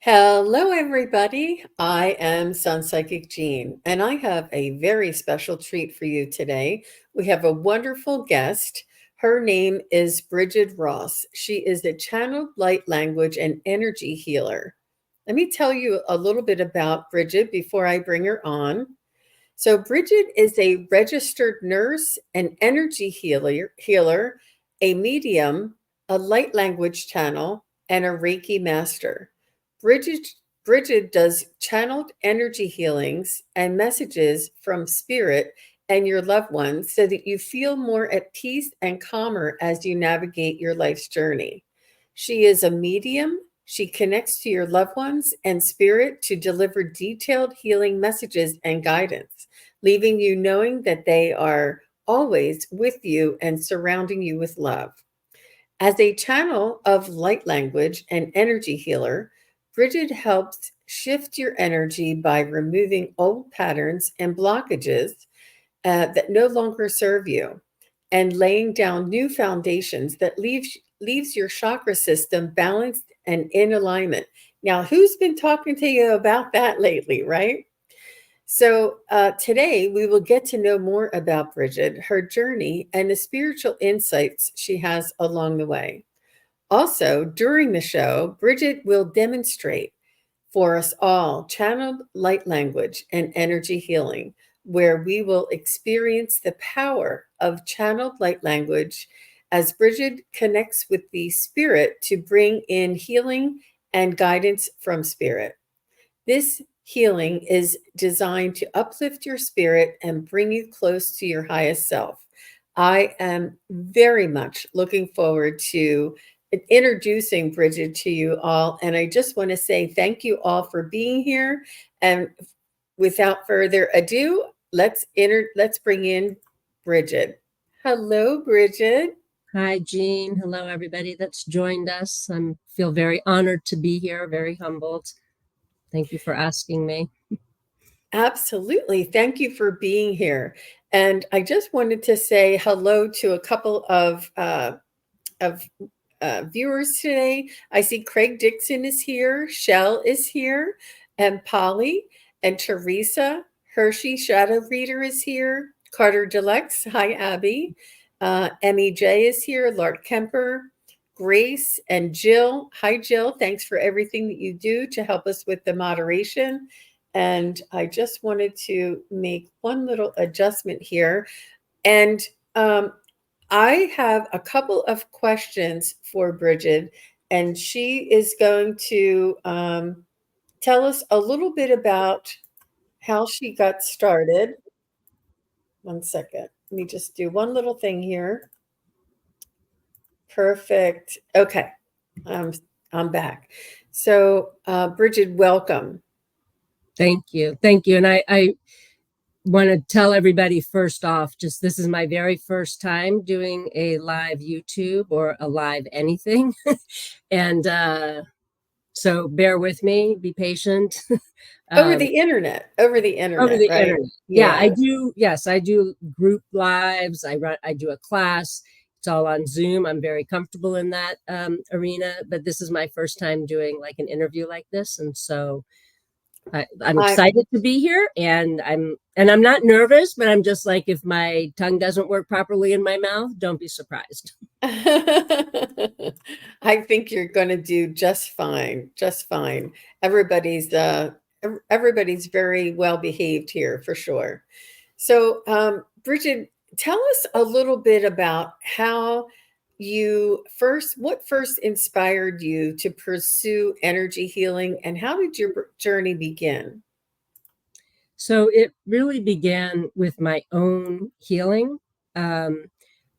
Hello, everybody. I am Sun Psychic Jean, and I have a very special treat for you today. We have a wonderful guest. Her name is Brigid Ross. She is a channeled light language and energy healer. Let me tell you a little bit about Brigid before I bring her on. So, Brigid is a registered nurse, an energy healer, a medium, a light language channel, and a Reiki master. Bridget, Bridget does channeled energy healings and messages from spirit and your loved ones so that you feel more at peace and calmer as you navigate your life's journey. She is a medium. She connects to your loved ones and spirit to deliver detailed healing messages and guidance, leaving you knowing that they are always with you and surrounding you with love. As a channel of light language and energy healer, Bridget helps shift your energy by removing old patterns and blockages that no longer serve you and laying down new foundations that leaves your chakra system balanced and in alignment. Now, who's been talking to you about that lately, right? So, today we will get to know more about Bridget, her journey, and the spiritual insights she has along the way. Also, during the show, Bridget will demonstrate for us all channeled light language and energy healing, where we will experience the power of channeled light language as Bridget connects with the spirit to bring in healing and guidance from spirit. This healing is designed to uplift your spirit and bring you close to your highest self. I am very much looking forward to introducing Bridget to you all. And I just want to say thank you all for being here. And without further ado, let's bring in Bridget. Hello, Bridget. Hi, Jean. Hello, everybody that's joined us. I feel very honored to be here, very humbled. Thank you for asking me. Absolutely. Thank you for being here. And I just wanted to say hello to a couple of viewers today. I see Craig Dixon is here, Shell is here, and Polly and Teresa. Hershey Shadow Reader is here. Carter Deluxe. Hi, Abby. Emmy J is here. Lark Kemper. Grace and Jill. Hi, Jill. Thanks for everything that you do to help us with the moderation. And I just wanted to make one little adjustment here. And I have a couple of questions for Bridget, and she is going to tell us a little bit about how she got started. One second. Let me just do one little thing here. Perfect. Okay. Um, I'm back. So, Bridget, welcome. Thank you. Thank you. And I want to tell everybody first off, just this is my very first time doing a live YouTube or a live anything. and so bear with me, be patient. Over um, the internet. Over the over internet, the right? internet. Yeah, I Yes. do. Yes, I do group lives. I do a class. It's all on Zoom. I'm very comfortable in that arena, but this is my first time doing like an interview like this, and so I'm I excited to be here. And I'm not nervous, but I'm just like, if my tongue doesn't work properly in my mouth, don't be surprised. I think you're going to do just fine, just fine. Everybody's everybody's very well behaved here for sure. So, Bridget, tell us a little bit about how what first inspired you to pursue energy healing, and how did your journey begin? So it really began with my own healing. Um,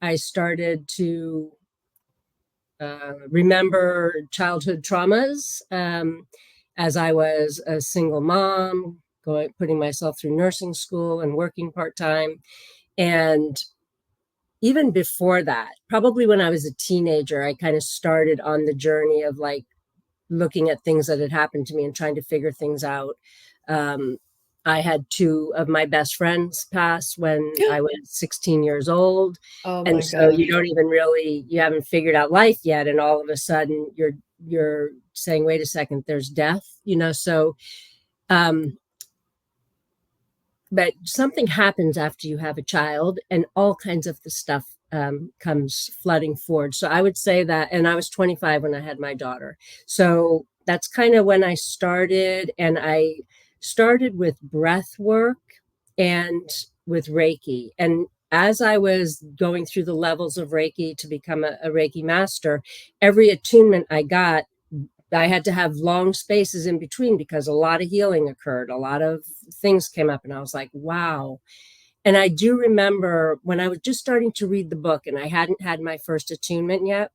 I started to remember childhood traumas as I was a single mom, putting myself through nursing school and working part time. And even before that, probably when I was a teenager, I kind of started on the journey of like looking at things that had happened to me and trying to figure things out. Um, I had two of my best friends pass when I was 16 years old. Oh And my so gosh. you don't even really, you haven't figured out life yet. And all of a sudden you're saying, wait a second, there's death, So, um, but something happens after you have a child and all kinds of the stuff comes flooding forward. So I would say that, and I was 25 when I had my daughter. So that's kind of when I started, and I started with breath work and with Reiki. And as I was going through the levels of Reiki to become a Reiki master, every attunement I got, I had to have long spaces in between because a lot of healing occurred. A lot of things came up, and I was like, wow. And I do remember when I was just starting to read the book and I hadn't had my first attunement yet.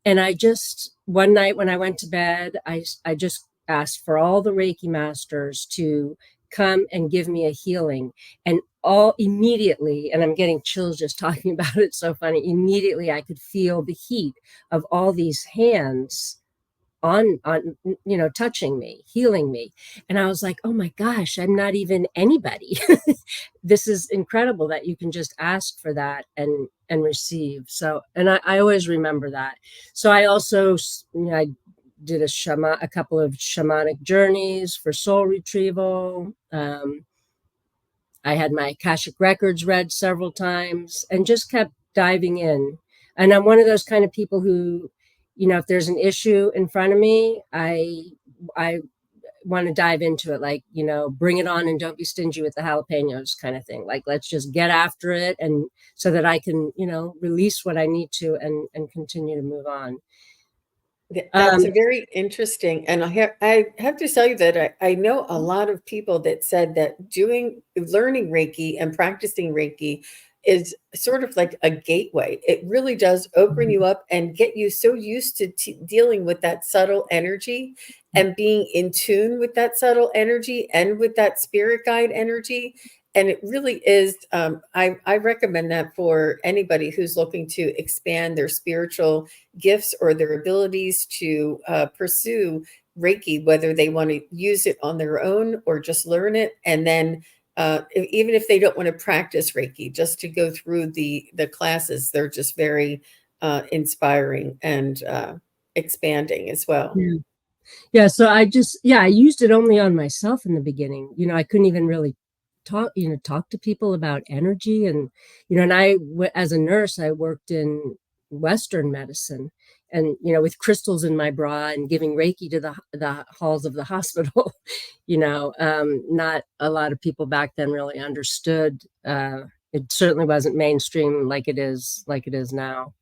And I just, one night when I went to bed, I just asked for all the Reiki masters to come and give me a healing. And all immediately, and I'm getting chills just talking about it, so funny. Immediately, I could feel the heat of all these hands on touching me, healing me. And I was like, oh my gosh, I'm not even anybody. This is incredible that you can just ask for that and receive. So, and I always remember that. So I also, I did a couple of shamanic journeys for soul retrieval. I had my Akashic records read several times and just kept diving in. And I'm one of those kind of people who, if there's an issue in front of me, I want to dive into it, like, bring it on and don't be stingy with the jalapenos kind of thing. Like, let's just get after it, and so that I can, release what I need to and continue to move on. That's Um, a very interesting, and I have to tell you that I know a lot of people that said that learning Reiki and practicing Reiki is sort of like a gateway. It really does open you up and get you so used to dealing with that subtle energy and being in tune with that subtle energy and with that spirit guide energy. And it really is, I recommend that for anybody who's looking to expand their spiritual gifts or their abilities to pursue Reiki, whether they want to use it on their own or just learn it. And then even if they don't want to practice Reiki, just to go through the classes, they're just very inspiring and expanding as well. yeah. Yeah, so I used it only on myself in the beginning. I couldn't even really talk to people about energy. And, as a nurse, I worked in Western medicine and, with crystals in my bra and giving Reiki to the halls of the hospital. Not a lot of people back then really understood. It certainly wasn't mainstream like it is now.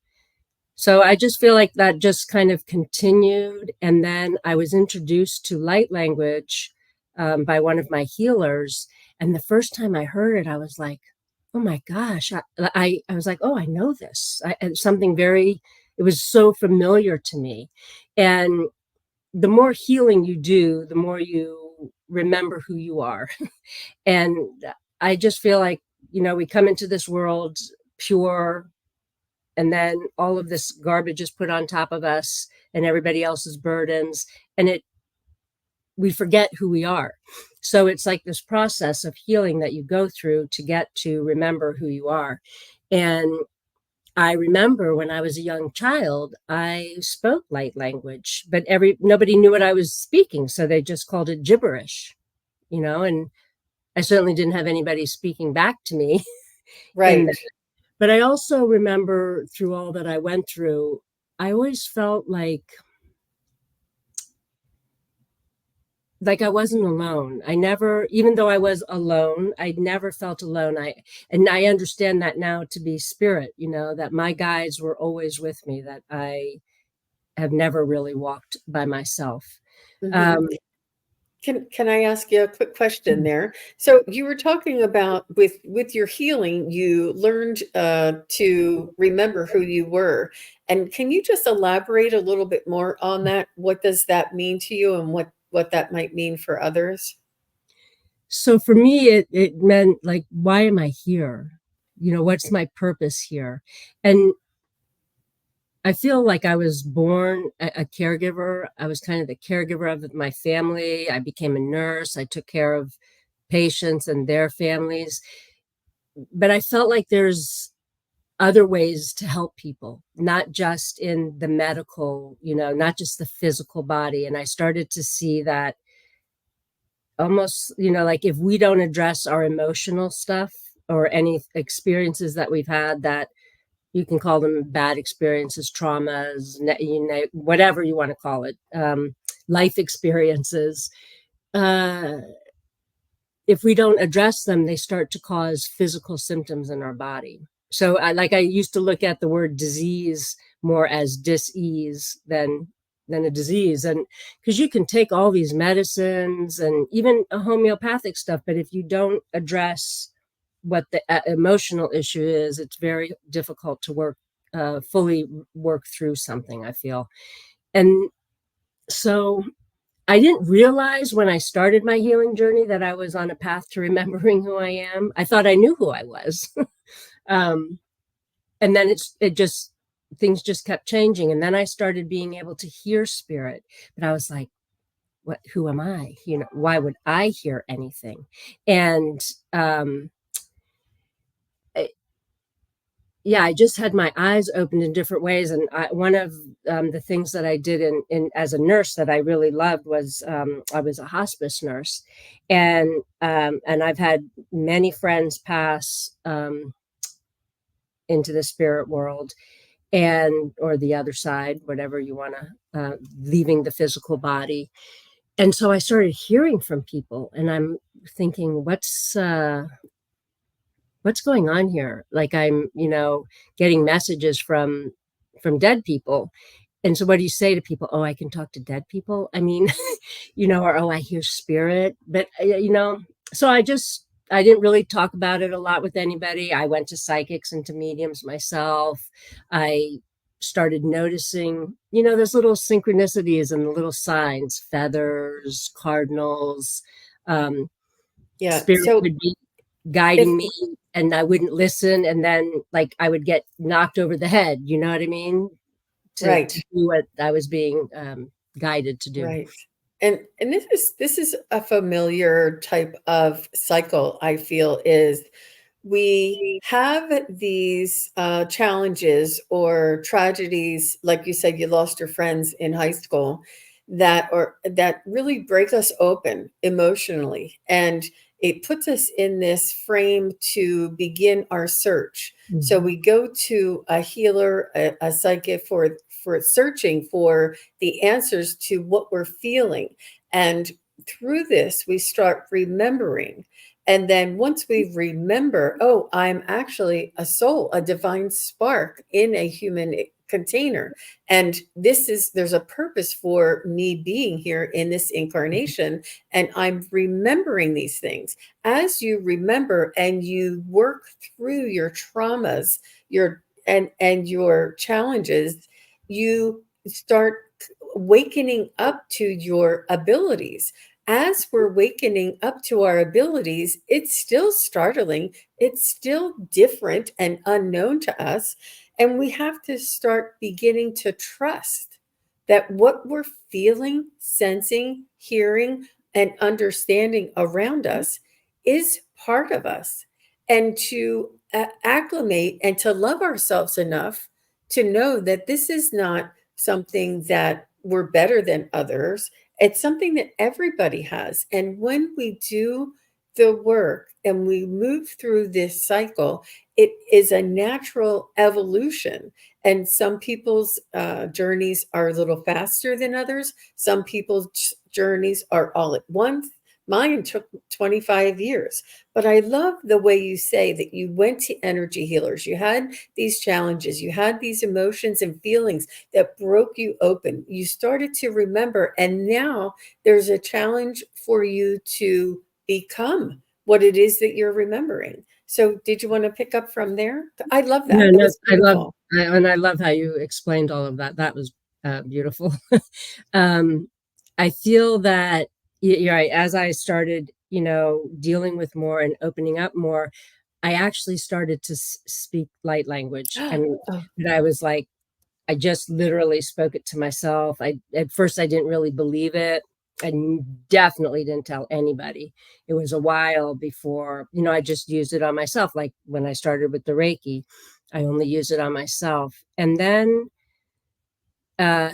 So I just feel like that just kind of continued. And then I was introduced to light language by one of my healers. And the first time I heard it, I was like, oh my gosh. I was like, oh, I know this. Something it was so familiar to me. And the more healing you do, the more you remember who you are. And I just feel like, we come into this world pure, and then all of this garbage is put on top of us and everybody else's burdens, and we forget who we are. So it's like this process of healing that you go through to get to remember who you are. And I remember when I was a young child, I spoke light language, but nobody knew what I was speaking, so they just called it gibberish, and I certainly didn't have anybody speaking back to me in Right. that. But I also remember through all that I went through, I always felt like I wasn't alone. I never, even though I was alone, I never felt alone. And I understand that now to be spirit, that my guides were always with me, that I have never really walked by myself. Mhm. Um, Can I ask you a quick question there? So you were talking about with your healing, you learned to remember who you were, and can you just elaborate a little bit more on that? What does that mean to you, and what that might mean for others? so for me, it meant like, why am I here? What's my purpose here? And I feel like I was born a caregiver. I was kind of the caregiver of my family. I became a nurse. I took care of patients and their families. But I felt like there's other ways to help people, not just in the medical, not just the physical body. And I started to see that almost, like if we don't address our emotional stuff or any experiences that we've had, that you can call them bad experiences, traumas, whatever you want to call it, life experiences. Uh, if we don't address them, they start to cause physical symptoms in our body. So, I used to look at the word disease more as dis-ease than a disease, and because you can take all these medicines and even a homeopathic stuff, but if you don't address what the emotional issue is, it's very difficult to fully work through something, I feel. And so I didn't realize when I started my healing journey that I was on a path to remembering who I am. I thought I knew who I was. um, and then things just kept changing. And then I started being able to hear spirit. But I was like, who am I? Why would I hear anything? And yeah, I just had my eyes opened in different ways. And one of the things that I did in as a nurse that I really loved was I was a hospice nurse, and I've had many friends pass into the spirit world, and or the other side, whatever you want to, leaving the physical body. And so I started hearing from people, and I'm thinking, what's going on here? Like I'm, getting messages from dead people. And so what do you say to people? Oh, I can talk to dead people. I mean, or oh, I hear spirit. But so I didn't really talk about it a lot with anybody. I went to psychics and to mediums myself. I started noticing, those little synchronicities and the little signs, feathers, cardinals, um, Yeah. spirit So would be if guiding me, and I wouldn't listen, and then like I would get knocked over the head, you know what I mean, to right. do what I was being guided to do. Right. And this is a familiar type of cycle, I feel, is we have these challenges or tragedies, like you said, you lost your friends in high school, that really break us open emotionally, and it puts us in this frame to begin our search. So Mhm. we go to a healer, a psychic, for searching for the answers to what we're feeling, and through this we start remembering. And then once we remember, oh, I'm actually a soul, a divine spark in a human container. And there's a purpose for me being here in this incarnation. And I'm remembering these things. As you remember and you work through your traumas, and your challenges, you start wakening up to your abilities. As we're wakening up to our abilities, it's still startling. It's still different and unknown to us. And we have to start beginning to trust that what we're feeling, sensing, hearing, and understanding around us is part of us. And to acclimate and to love ourselves enough to know that this is not something that we're better than others. It's something that everybody has. And when we do the work and we move through this cycle, it is a natural evolution. And some people's journeys are a little faster than others. Some people's journeys are all at once. Mine took 25 years. But I love the way you say that you went to energy healers. You had these challenges, you had these emotions and feelings that broke you open. You started to remember, and now there's a challenge for you to become what it is that you're remembering. So, did you want to pick up from there? I love No, that. That no, was beautiful. and I love how you explained all of that. That was beautiful. um, I feel that you're right. As I started, dealing with more and opening up more, I actually started to speak light language, Oh, and I was like, I just literally spoke it to myself. At first I didn't really believe it. I definitely didn't tell anybody. It was a while before, I just used it on myself. Like when I started with the Reiki, I only used it on myself. And then, uh,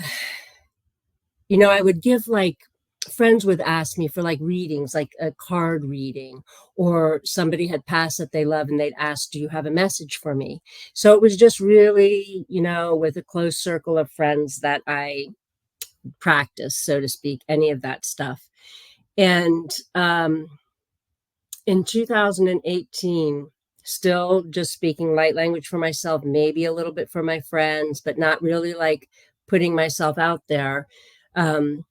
I would give like friends would ask me for like readings, like a card reading, or somebody had passed that they love and they'd ask, "Do you have a message for me?" So it was just really, with a close circle of friends that I practice, so to speak, any of that stuff. And in 2018, still just speaking light language for myself, maybe a little bit for my friends, but not really like putting myself out there. Um,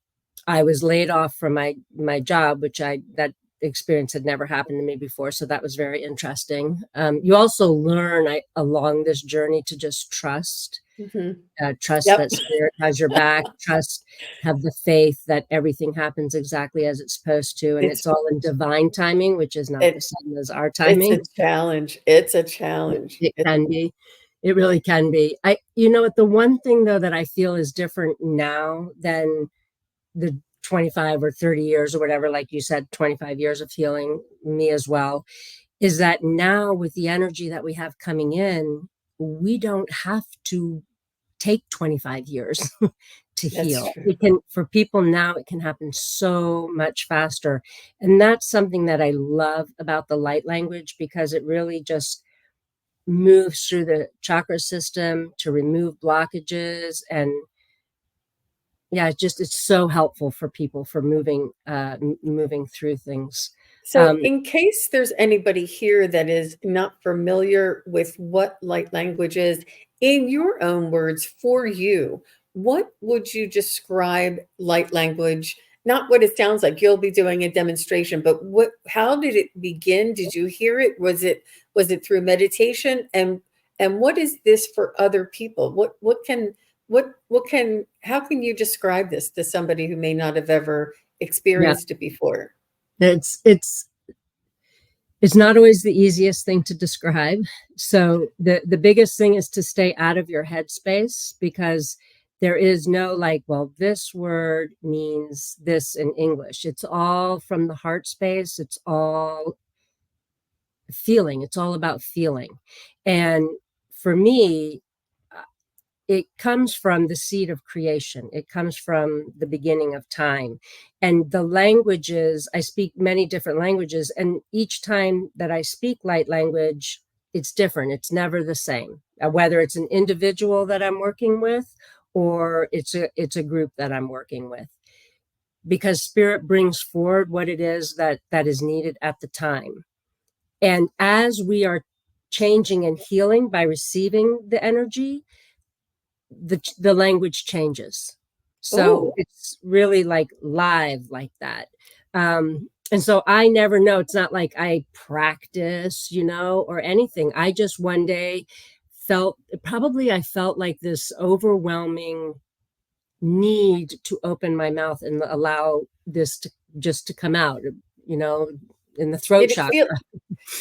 I was laid off from my job, which that experience had never happened to me before, so that was very interesting. You also learn along this journey to just trust, Mhm. trust Yep. that spirit has your back, trust, have the faith that everything happens exactly as it's supposed to, and It's it's all in divine timing, which is not the it same as our it's timing. a challenge. It's a It, challenge. it can be. It really can be. You know what? The one thing though that I feel is different now than the 25 or 30 years or whatever, like you said, 25 years of healing, me as well, is that now with the energy that we have coming in, we don't have to take 25 years to That's heal. true. We can, for people now, it can happen so much faster. And that's something that I love about the light language, because it really just moves through the chakra system to remove blockages. And yeah, it's so helpful for people for moving through things. So, Um, in case there's anybody here that is not familiar with what light language is, in your own words, for you, what would you describe light language? Not what it sounds like. You'll be doing a demonstration, but how did it begin? Did you hear it? Was it through meditation? And what is this for other people? How can you describe this to somebody who may not have ever yeah, experienced it before? it's it's it's not always the easiest thing to describe. So the biggest thing is to stay out of your headspace, because there is no like, well, this word means this in English. It's all from the heart space. It's all feeling. It's all about feeling. And for me, it comes from the seed of creation. It comes from the beginning of time. And the languages, I speak many different languages. And each time that I speak light language, it's different. It's never the same, whether it's an individual that I'm working with or it's a group that I'm working with, because spirit brings forward what it is that is needed at the time. And as we are changing and healing by receiving the energy, the language changes. So Oh, it's really like live like that. And so I never know. It's not like I practice, or anything. I just one day I felt like this overwhelming need to open my mouth and allow this to just to come out, you know, in the throat did it feel chakra.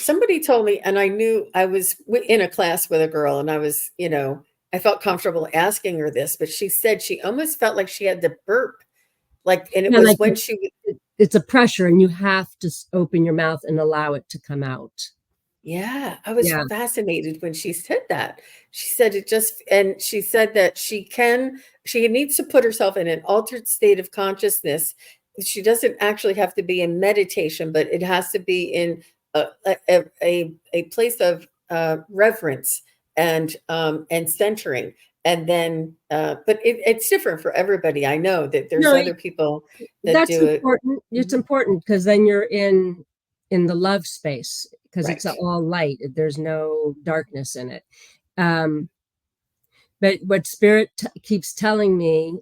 somebody told me, and I knew I was in a class with a girl, and I felt comfortable asking her this, but she said she almost felt like she had to burp, like, and it Yeah, was like when she it's a pressure and you have to open your mouth and allow it to come out. yeah, I was Yeah. fascinated when she said that. She said it just and she said that she needs to put herself in an altered state of consciousness. She doesn't actually have to be in meditation, but it has to be in a place of reverence and centering. And then, but it's different for everybody. I know that there's No, other people that that's do it. important. It's Mhm. important because then you're in the love space, because it's Right. all light. There's no darkness in it. Um, but what spirit keeps telling me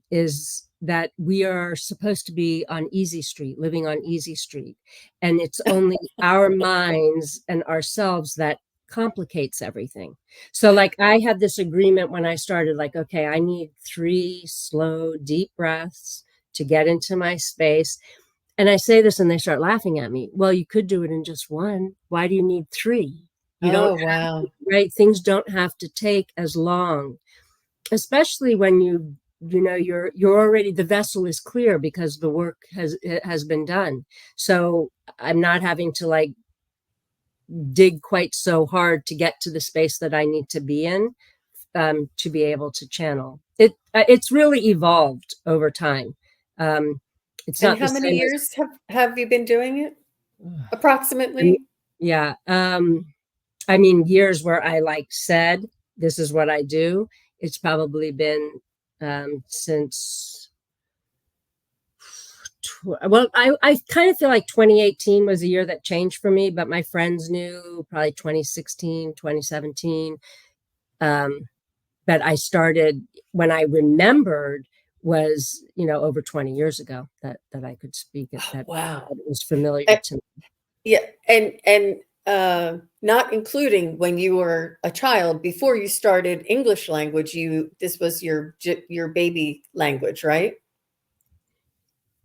is that we are supposed to be on easy street, living on easy street, and it's only our minds and ourselves that complicates everything. So like I had this agreement when I started, like, okay, I need 3 slow deep breaths to get into my space. And I say this and they start laughing at me. Well, you could do it in just one. Why do you need 3? You don't Oh, have to, wow. right? Things don't have to take as long, especially when you you're already, the vessel is clear because the work has been done. So I'm not having to like dig quite so hard to get to the space that I need to be in, to be able to channel it. It's really evolved over time. Um, it's And not the how many same as, years have you been doing it I mean, approximately? yeah. I mean, years where I like said, this is what I do. It's probably been since, well, I kind of feel like 2018 was a year that changed for me, but my friends knew probably 2016, 2017. Um, but I started when I remembered was, over 20 years ago that I could speak it, Oh, that wow. it was familiar And, to me. yeah, and not including when you were a child before you started English language, this was your baby language, right?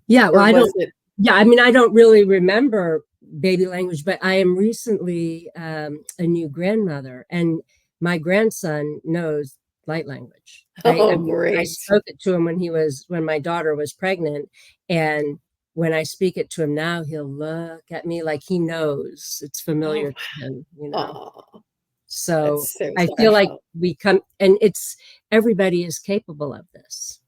Yeah, well, Or I was don't. it? Yeah, I mean, I don't really remember baby language, but I am recently a new grandmother, and my grandson knows light language. I Oh, mean, I great. spoke it to him when my daughter was pregnant, and when I speak it to him now, he'll look at me like he knows it's Oh, familiar to him. oh, So that's so I feel like special. we come, and it's everybody is capable of this,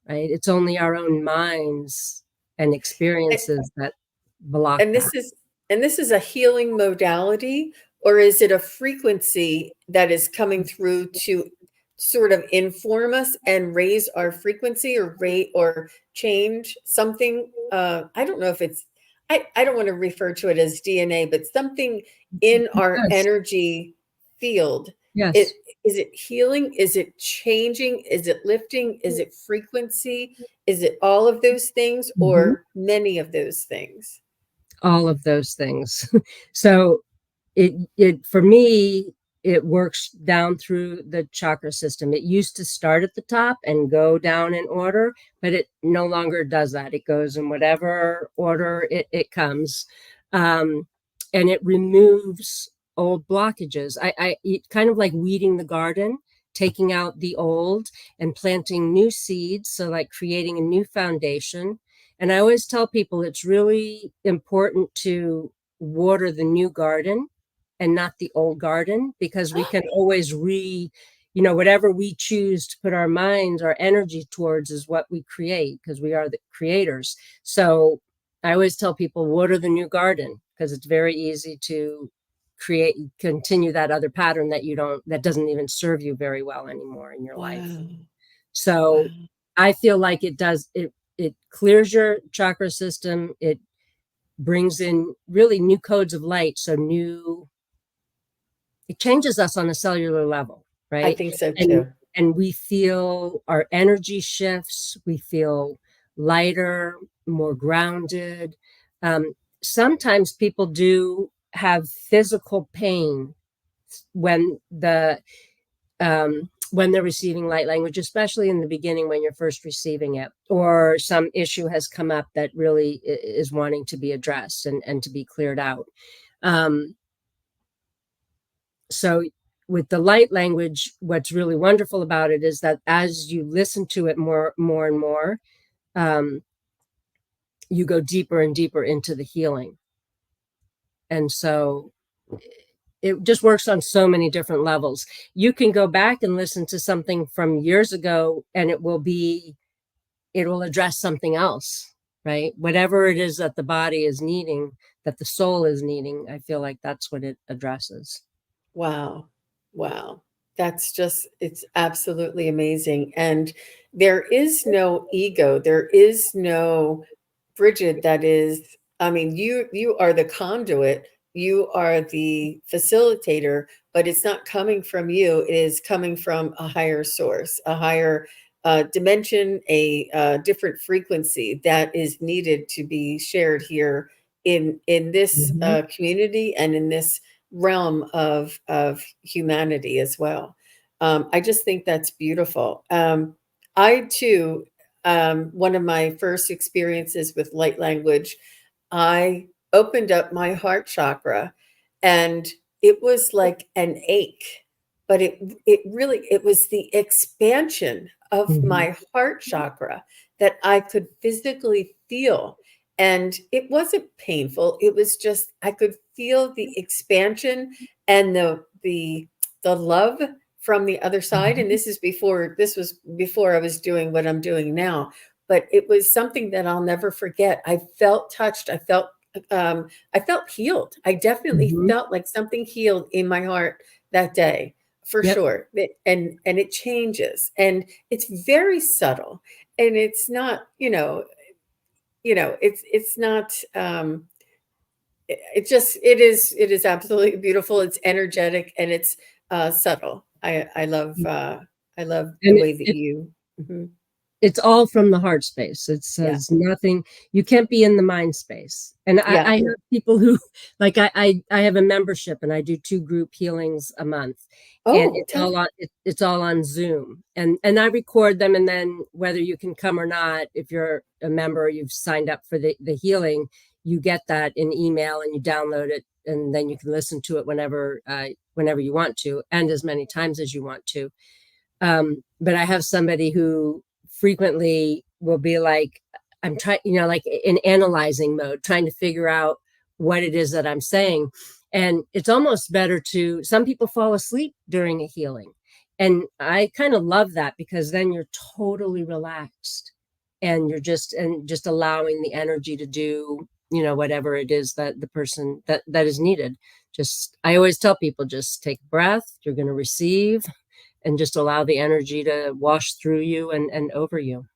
right? It's only our own minds and experiences that block And that. this is a healing modality, or is it a frequency that is coming through to sort of inform us and raise our frequency or rate or change something? I don't know if it's I don't want to refer to it as DNA, but something in our Yes, energy field. It yes. is it healing? Is it changing? Is it lifting? Is it frequency? Is it all of those things Mhm. or many of those things? All of those things. So it for me, it works down through the chakra system. It used to start at the top and go down in order, but it no longer does that. It goes in whatever order it comes. um, and it removes old blockages. It kind of like weeding the garden, taking out the old and planting new seeds, so like creating a new foundation. And I always tell people it's really important to water the new garden and not the old garden, because we can always whatever we choose to put our minds, our energy towards is what we create, because we are the creators. So I always tell people, water the new garden, because it's very easy to continue that other pattern that doesn't even serve you very well anymore in your life. Wow. So Wow. I feel like it clears your chakra system. It brings in really new codes of light. It changes us on a cellular level, I right? think so and too. and we feel our energy shifts. We feel lighter, more grounded. Sometimes people do have physical pain when they're receiving light language, especially in the beginning when you're first receiving it, or some issue has come up that really is wanting to be addressed and to be cleared out. Um, so with the light language, what's really wonderful about it is that as you listen to it more and more, um, you go deeper and deeper into the healing. And so it just works on so many different levels. You can go back and listen to something from years ago, and it will address something else, right? Whatever it is that the body is needing, that the soul is needing, I feel like that's what it addresses. Wow. Wow. It's absolutely amazing. And there is no ego. There is no Brigid that is, I mean, you are the conduit, you are the facilitator, but it's not coming from you. It is coming from a higher source, a higher dimension, a different frequency that is needed to be shared here in this Mhm. community and in this realm of humanity as well. I just think that's beautiful. I too, one of my first experiences with light language, I opened up my heart chakra, and it was like an ache, but it was the expansion of Mhm. my heart chakra that I could physically feel. And it wasn't painful. It was just I could feel the expansion and the love from the other side. And Mhm. this was before I was doing what I'm doing now. But it was something that I'll never forget. I felt touched. I felt healed. I definitely Mhm. felt like something healed in my heart that day, for Yep. sure. And it changes, and it's very subtle, and it's not, it's not. It is absolutely beautiful. It's energetic, and it's subtle. I love the And way that you. Mhm. it's all from the heart space. It Yeah. says nothing. You can't be in the mind space. And Yeah. I have people who like I have a membership and I do 2 group healings a month. And Oh, tell. it's all on Zoom. And I record them, and then whether you can come or not, if you're a member or you've signed up for the healing, you get that in email and you download it, and then you can listen to it whenever you want to, and as many times as you want to. But I have somebody who frequently will be like, I'm trying, like in analyzing mode, trying to figure out what it is that I'm saying. And it's almost better to, some people fall asleep during a healing. And I kind of love that, because then you're totally relaxed and just allowing the energy to do, whatever it is that the person that is needed. Just, I always tell people, just take a breath, you're going to receive, and just allow the energy to wash through you and over you.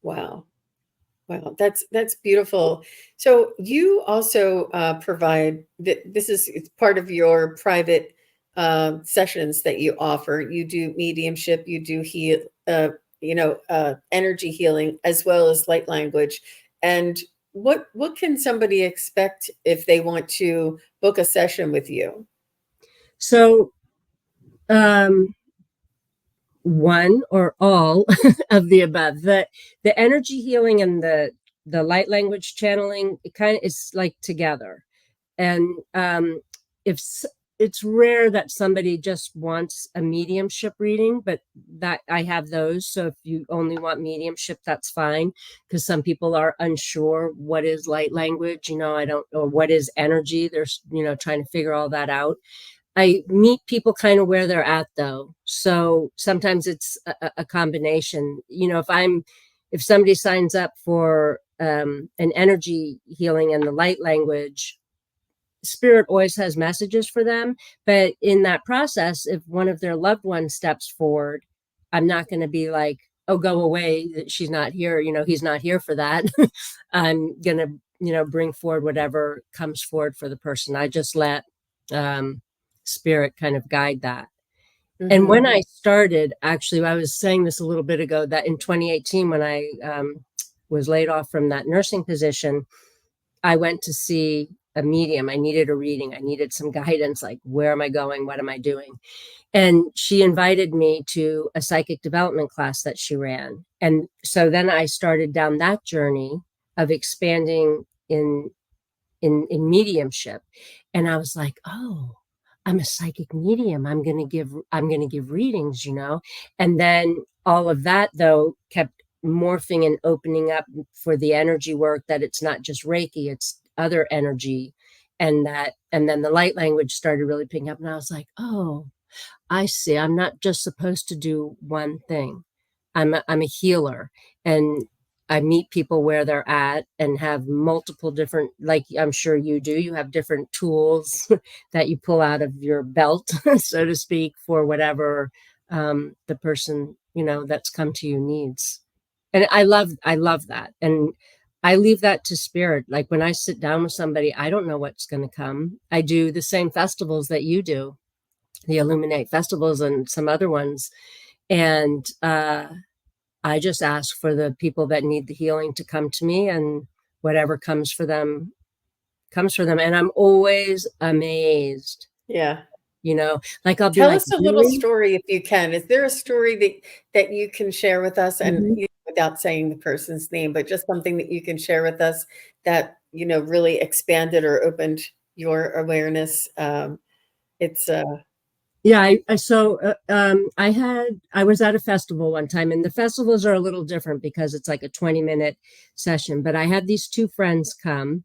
Wow. Wow, that's beautiful. So you also provide that this is it's part of your private sessions that you offer. You do mediumship, you do energy healing as well as light language. And what can somebody expect if they want to book a session with you? So, um, one or all of the above. The energy healing and the light language channeling, it kind of is like together. And if it's rare that somebody just wants a mediumship reading, but that I have those. So if you only want mediumship, that's fine, because some people are unsure what is light language, I don't, or what is energy. They're trying to figure all that out. I meet people kind of where they're at, though. So sometimes it's a combination. If somebody signs up for an energy healing and the light language, spirit always has messages for them. But in that process, if one of their loved ones steps forward, I'm not going to be like, oh, go away. She's not here. He's not here for that. I'm going to, bring forward whatever comes forward for the person. I just let um, spirit kind of guide that. And when Hmm. I started, actually, I was saying this a little bit ago, that in 2018, when I was laid off from that nursing position, I went to see a medium. I needed a reading. I needed some guidance, like, where am I going? What am I doing? And she invited me to a psychic development class that she ran. And so then I started down that journey of expanding in mediumship. And I was like, oh, I'm a psychic medium. I'm going to give readings, And then all of that, though, kept morphing and opening up for the energy work, that it's not just Reiki, it's other energy. And then the light language started really picking up, and I was like, oh, I see. I'm not just supposed to do one thing. I'm a healer, and I meet people where they're at and have multiple different, like I'm sure you do. You have different tools that you pull out of your belt, so to speak, for whatever the person that's come to you needs. And I love that, and I leave that to spirit. Like when I sit down with somebody, I don't know what's going to come. I do the same festivals that you do, the Illuminate festivals and some other ones. And I just ask for the people that need the healing to come to me, and whatever comes for them comes for them. And I'm always amazed, Yeah. like I'll be Tell like, us a little really? story if you can. Is there a story that you can share with us, and Mhm. without saying the person's name, but just something that you can share with us that, really expanded or opened your awareness? It's Yeah, I was at a festival one time, and the festivals are a little different because it's like a 20-minute session. But I had these two friends come,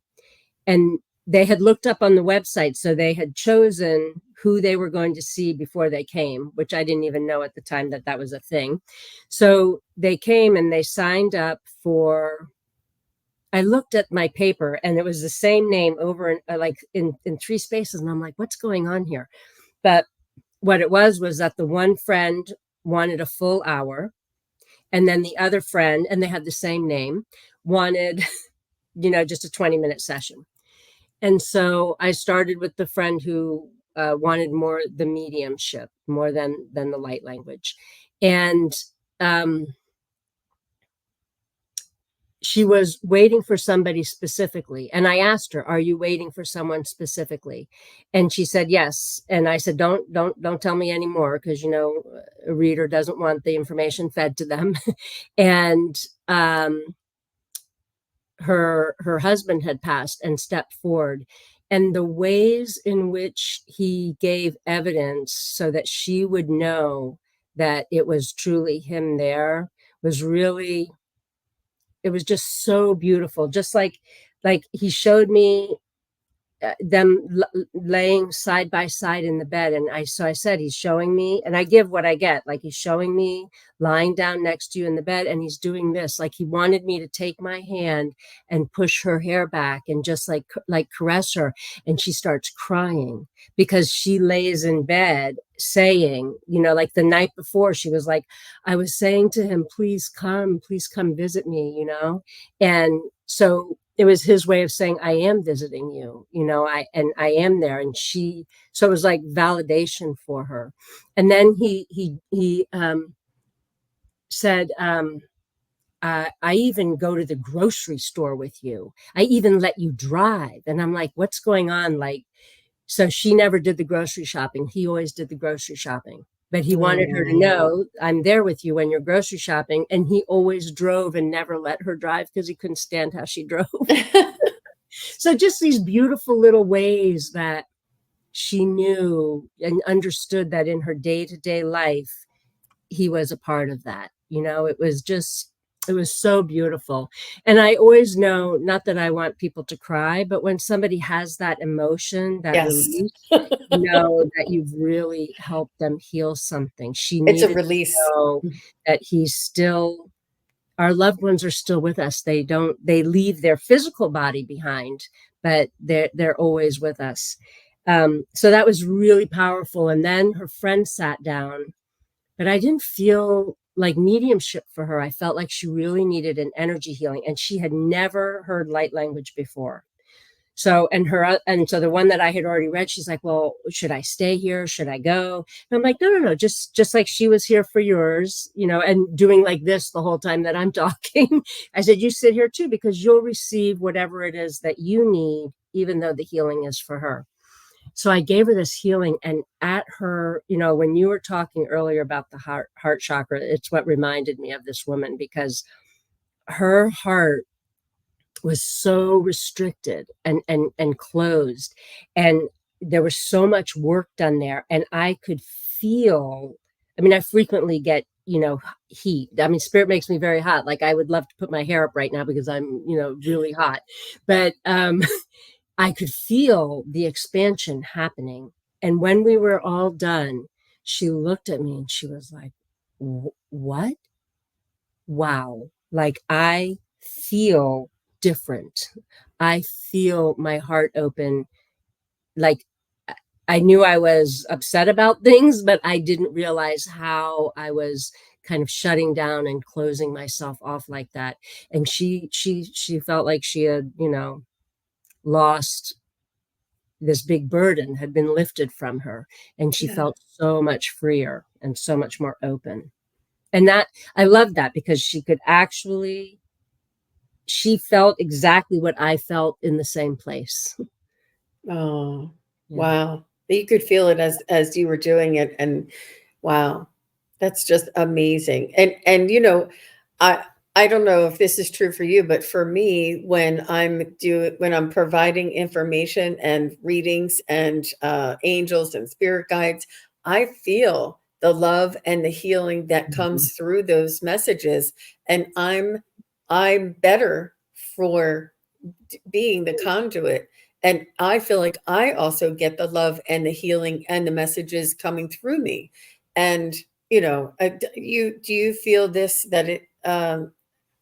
and they had looked up on the website, so they had chosen who they were going to see before they came, which I didn't even know at the time that that was a thing. So they came and they signed up for. I looked at my paper, and it was the same name over like in three spaces, and I'm like, what's going on here? But what it was that the one friend wanted a full hour, and then the other friend, and they had the same name, wanted just a 20-minute session. And so I started with the friend who wanted more the mediumship more than the light language. And um, she was waiting for somebody specifically, and I asked her, are you waiting for someone specifically? And she said yes. And I said, don't tell me anymore, because a reader doesn't want the information fed to them. And her husband had passed and stepped forward, and the ways in which he gave evidence so that she would know that it was truly him there was really, it was just so beautiful. Just like he showed me them laying side by side in the bed, and I said, he's showing me, and I give what I get, like he's showing me lying down next to you in the bed, and he's doing this, like he wanted me to take my hand and push her hair back and just like caress her. And she starts crying because she lays in bed saying, like the night before, she was like, I was saying to him, please come visit me, and so it was his way of saying, I am visiting you, I am there. And so it was like validation for her. And then he said, I even go to the grocery store with you. I even let you drive. And I'm like, what's going on? Like, so she never did the grocery shopping. He always did the grocery shopping. But he wanted her to Oh. know, I'm there with you when you're grocery shopping. And he always drove and never let her drive because he couldn't stand how she drove. So just these beautiful little ways that she knew and understood that in her day-to-day life, he was a part of that. It was so beautiful. And I always know, not that I want people to cry, but when somebody has that emotion, that Yes. release, that you've really helped them heal something. She It's a needed to release. know that he's still, our loved ones are still with us. They leave their physical body behind, but they're always with us. So that was really powerful. And then her friend sat down, but I didn't feel like mediumship for her. I felt like she really needed an energy healing, and she had never heard light language before. So the one that I had already read, she's like, well, should I stay here? Should I go? And I'm like, no. Just like she was here for yours, and doing like this the whole time that I'm talking. I said, you sit here too, because you'll receive whatever it is that you need, even though the healing is for her. So I gave her this healing, and at her, when you were talking earlier about the heart chakra, it's what reminded me of this woman, because her heart was so restricted and closed, and there was so much work done there, and I could feel, I mean, I frequently get heat. I mean, spirit makes me very hot. Like, I would love to put my hair up right now because I'm really hot. But I could feel the expansion happening. And when we were all done, she looked at me and she was like, what? Wow. Like, I feel different. I feel my heart open. Like, I knew I was upset about things, but I didn't realize how I was kind of shutting down and closing myself off like that. And she felt like she had, lost, this big burden had been lifted from her, and she Yeah. felt so much freer and so much more open. And that, I loved that, because she felt exactly what I felt in the same place. Oh, Yeah. wow. You could feel it as you were doing it, and wow, that's just amazing. And I I don't know if this is true for you, but for me, when I'm providing information and readings and angels and spirit guides, I feel the love and the healing that Mhm. comes through those messages, and I'm better for being the conduit. And I feel like I also get the love and the healing and the messages coming through me. And you do you feel this that it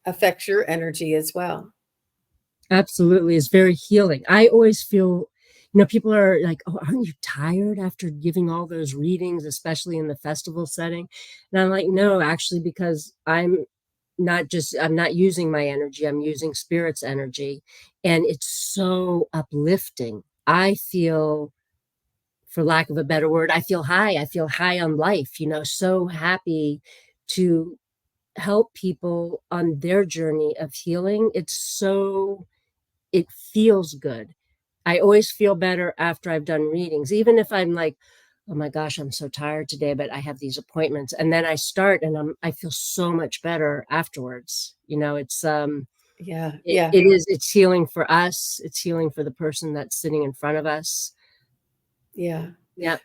affects your energy as well? Absolutely. It's very healing. I always feel, people are like, oh, aren't you tired after giving all those readings, especially in the festival setting? And I'm like, no, actually, because I'm not using my energy, I'm using spirit's energy. And it's so uplifting. I feel, for lack of a better word, I feel high. I feel high on life, so happy to help people on their journey of healing. It feels good. I always feel better after I've done readings, even if I'm like, oh my gosh, I'm so tired today, but I have these appointments. And then I start and I feel so much better afterwards. Yeah, yeah. It's healing for us. It's healing for the person that's sitting in front of us. Yeah. Yeah.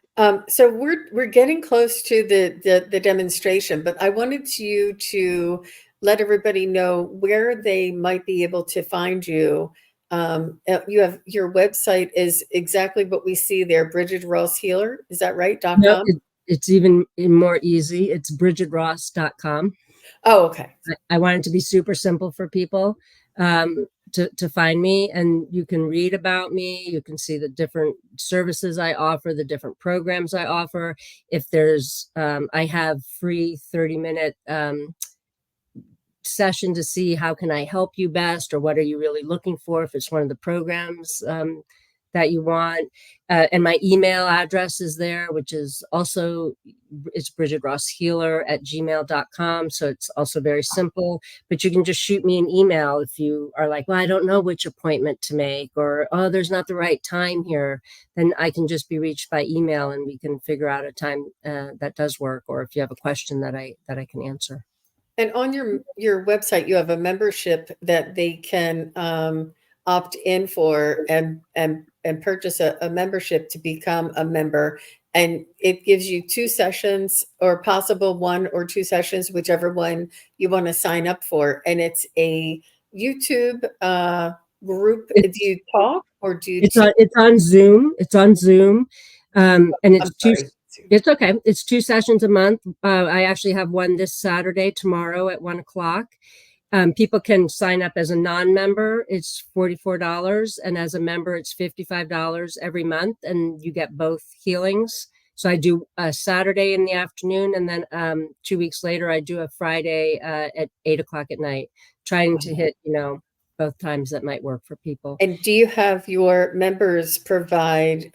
So we're getting close to the demonstration, but I wanted you to let everybody know where they might be able to find you. You have your website is exactly what we see there, Brigid Ross Healer. Is that right? Dot No, com. it's even more easy. It's brigidross.com. Oh, okay. I want it to be super simple for people to find me, and you can read about me. You can see the different services I offer, the different programs I offer. If there's, I have free 30-minute session to see how can I help you best, or what are you really looking for, if it's one of the programs that you want. And my email address is there, which is also, it's brigidrosshealer@gmail.com. So it's also very simple, but you can just shoot me an email if you are like, well, I don't know which appointment to make, or, oh, there's not the right time here. Then I can just be reached by email and we can figure out a time that does work. Or if you have a question that I can answer. And on your website, you have a membership that they can opt in for and purchase a membership to become a member. And it gives you two sessions or possible one or two sessions, whichever one you want to sign up for. And it's a YouTube group. Do It's you talk or do you it's on Zoom. It's on Zoom, and I'm it's two. sorry. It's okay. It's two sessions a month. I actually have one this Saturday, tomorrow at 1 o'clock. People can sign up as a non-member. It's $44, and as a member, it's $55 every month, and you get both healings. So I do a Saturday in the afternoon, and then 2 weeks later, I do a Friday at 8 o'clock at night, trying to hit both times that might work for people. And do you have your members provide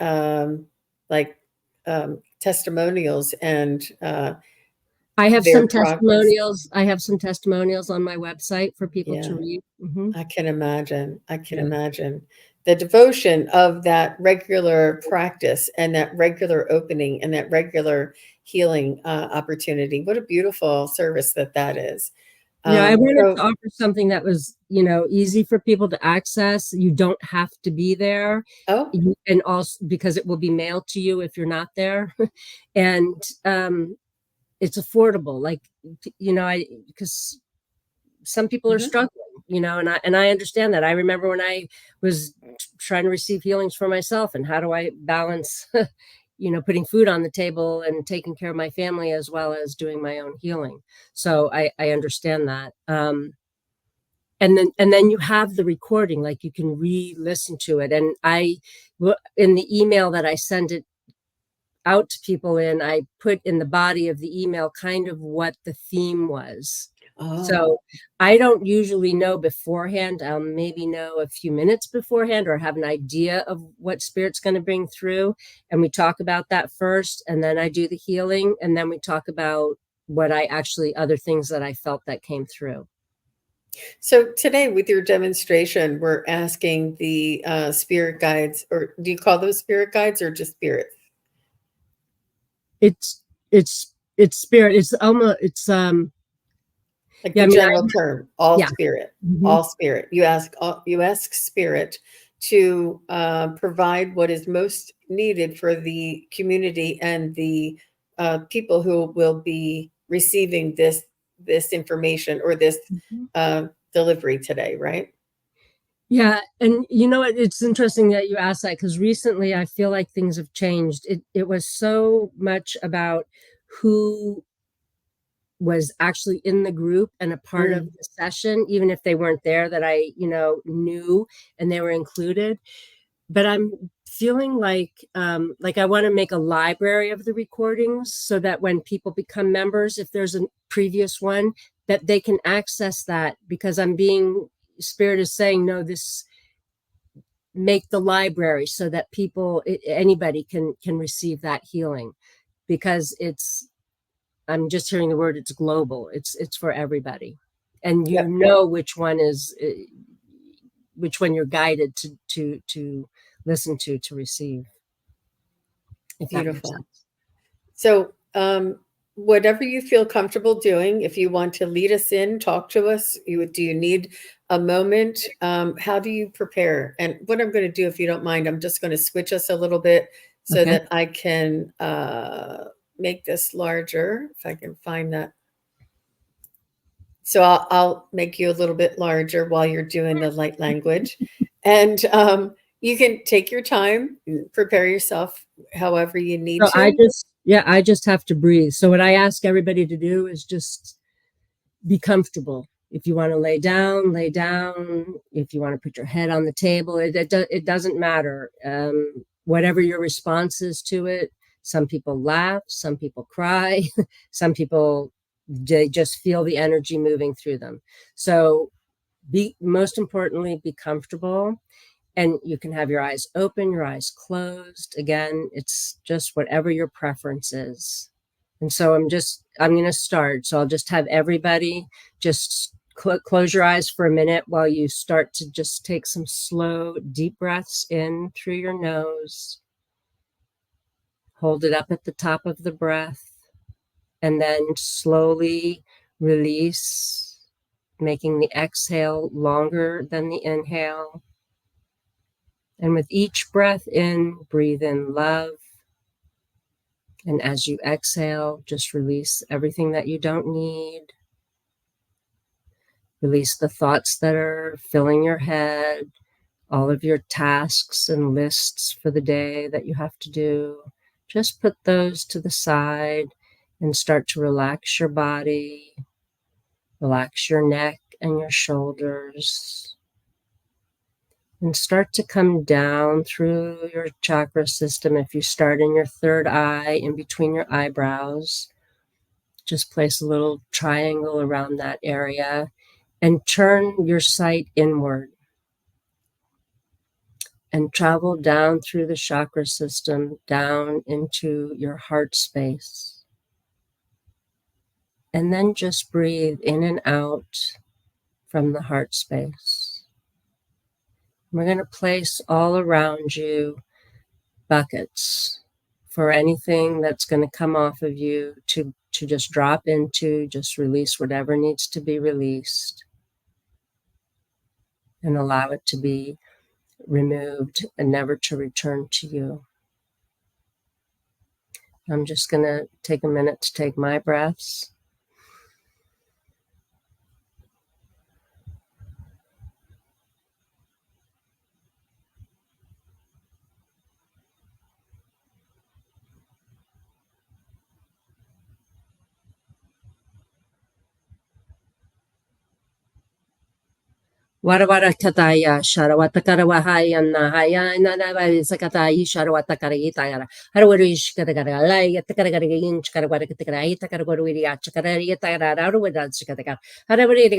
like testimonials and I have their some progress? testimonials. I have some testimonials on my website for people Yeah, to read. Hmm. I can imagine. I can Yeah. imagine the devotion of that regular practice and that regular opening and that regular healing opportunity. What a beautiful service that is. Yeah, I wanted to So, offer something that was, easy for people to access. You don't have to be there. oh, And also because it will be mailed to you if you're not there. And it's affordable. Like, I because some people are mhm. struggling, and I understand that. I remember when I was trying to receive healings for myself, and how do I balance putting food on the table and taking care of my family as well as doing my own healing. So I understand that. And then you have the recording, like you can re-listen to it. And in the email that I send it out to people in, I put in the body of the email kind of what the theme was. Oh. So I don't usually know beforehand. I'll maybe know a few minutes beforehand or have an idea of what spirit's going to bring through. And we talk about that first, and then I do the healing, and then we talk about other things that I felt that came through. So today with your demonstration, we're asking the spirit guides, or do you call those spirit guides or just spirits? It's spirit. It's almost it's Like Yeah, the I mean, general term, all yeah. spirit, Mhm. all spirit. You ask spirit to provide what is most needed for the community and the people who will be receiving this information or this Mhm. delivery today, right? Yeah, and you know what? It's interesting that you asked that because recently I feel like things have changed. It was so much about who was actually in the group and a part of Mm, the session, even if they weren't there, that I, knew and they were included. But I'm feeling like I want to make a library of the recordings so that when people become members, if there's a previous one, that they can access that because I'm being Spirit is saying, no, this make the library so that anybody can receive that healing because I'm just hearing the word, it's global, it's for everybody, and you yep, know which one you're guided to listen to receive, if that makes beautiful. sense. So, whatever you feel comfortable doing, if you want to lead us in, talk to us. Do you need a moment? How do you prepare? And what I'm going to do, if you don't mind, I'm just going to switch us a little bit so Okay. that I can make this larger, if I can find that. So I'll make you a little bit larger while you're doing the light language, and you can take your time, prepare yourself however you need So to. I just have to breathe. So what I ask everybody to do is just be comfortable. If you want to lay down, lay down. If you want to put your head on the table, it doesn't matter. Whatever your response is to it. Some people laugh, some people cry, some people, they just feel the energy moving through them. So most importantly, be comfortable, and you can have your eyes open, your eyes closed. Again, it's just whatever your preference is. And so I'm going to start. So I'll just have everybody just close your eyes for a minute while you start to just take some slow, deep breaths in through your nose. Hold it up at the top of the breath, and then slowly release, making the exhale longer than the inhale. And with each breath in, breathe in love. And as you exhale, just release everything that you don't need. Release the thoughts that are filling your head, all of your tasks and lists for the day that you have to do. Just put those to the side and start to relax your body, relax your neck and your shoulders, and start to come down through your chakra system. If you start in your third eye, in between your eyebrows, just place a little triangle around that area and turn your sight inward and travel down through the chakra system, down into your heart space. And then just breathe in and out from the heart space. We're going to place all around you buckets for anything that's going to come off of you to just drop into, just release whatever needs to be released and allow it to be removed and never to return to you. I'm just going to take a minute to take my breaths. Warawara sharawattakara wahayana hayana sakatayi sharawattakara harawarish katakara yatakara inch karawattakara itakara goruria chakara yatara rawada chakataka harawari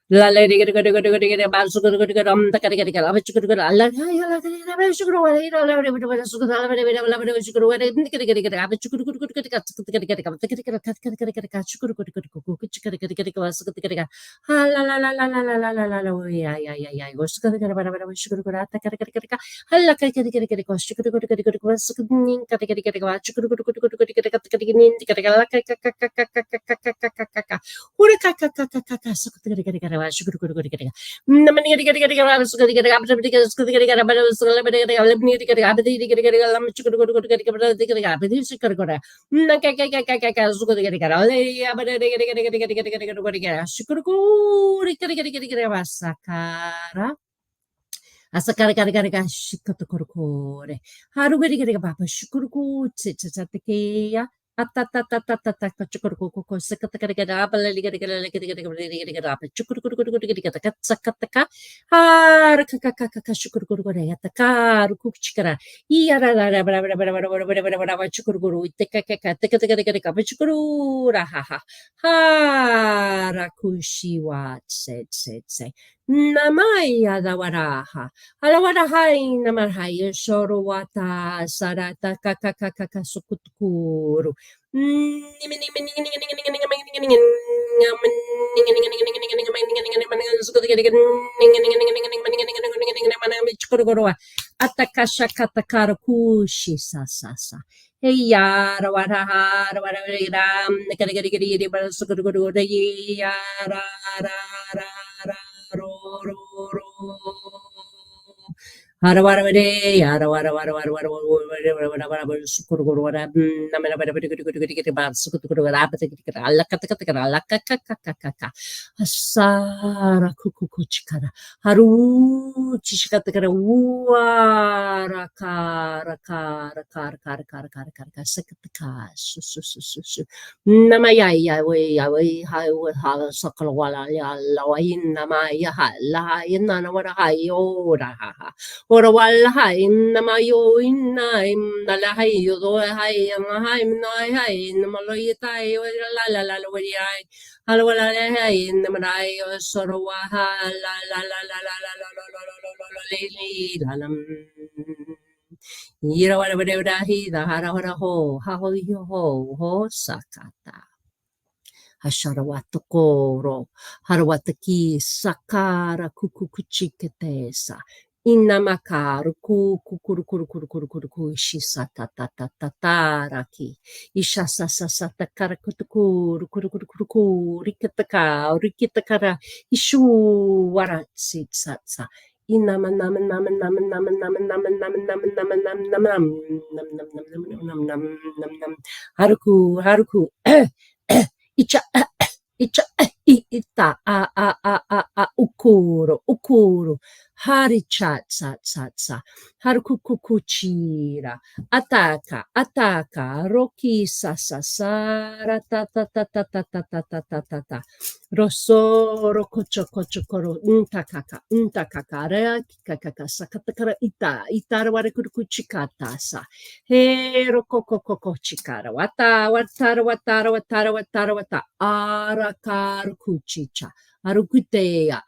La lady get a good about so good the catechet, I bet you could go. I like how you like it. Sugar away, you don't have to sugar, I love it, sugar away, didn't get a habit, you could get a ha la la la la la la la la la la yeah yeah yeah yeah was going to get a sugar go at the catechet. I like I get a cost, you could go to get a cost, you could get a watch, you could go to get a Sakara. Asakara shikotokorokore. Harugari papa shukuruku tsatsatekeya. Atatatatata chukuruku sakatakara balaligara chukuruku harakakaka shukurukure ataka rukuchikara. Iyara chukuru tekaka chukuru rahaha. Harakushiwa said. Namaya dawaraha. Alawarahai namarhai shorowata sarata kakakaka sukutkuru. Atakasha katakarakushi sasa. Hey yara waraha wararam nakarigari barasukuru yara ro Harawaravare, Harawara, Sukurugura, Namana, Asara Kukuchikara, Haru Chishikatakara, Uara, Kara, Sekataka, Namaya, away, highway, Sokalwala, Lawain, Namaya, Lahayan, Navara, Ora. Ora wal haim na mayo inaim na lahay yo hay ang haim na hay na maloy tayo la wariay halwala hay na maray sorwa la ira wala wala hi da hara ho ha ho sakata Hasharawata koro, harawataki sakara kukukuchiketesa. Inamakaru kukuru shisa tataraki. Ishasa sasata karakutukuru kurukuru rikitakara ishu waratsi tsatsa. Haruku Icha icha ita ukuro hari cha harukukuchira ataka roki sasasara ta rosoro kocho koro untakaka kaka sakatakara ita ware kurukuchikata sa Hero koko chikara watara arakar kuchicha arukuteya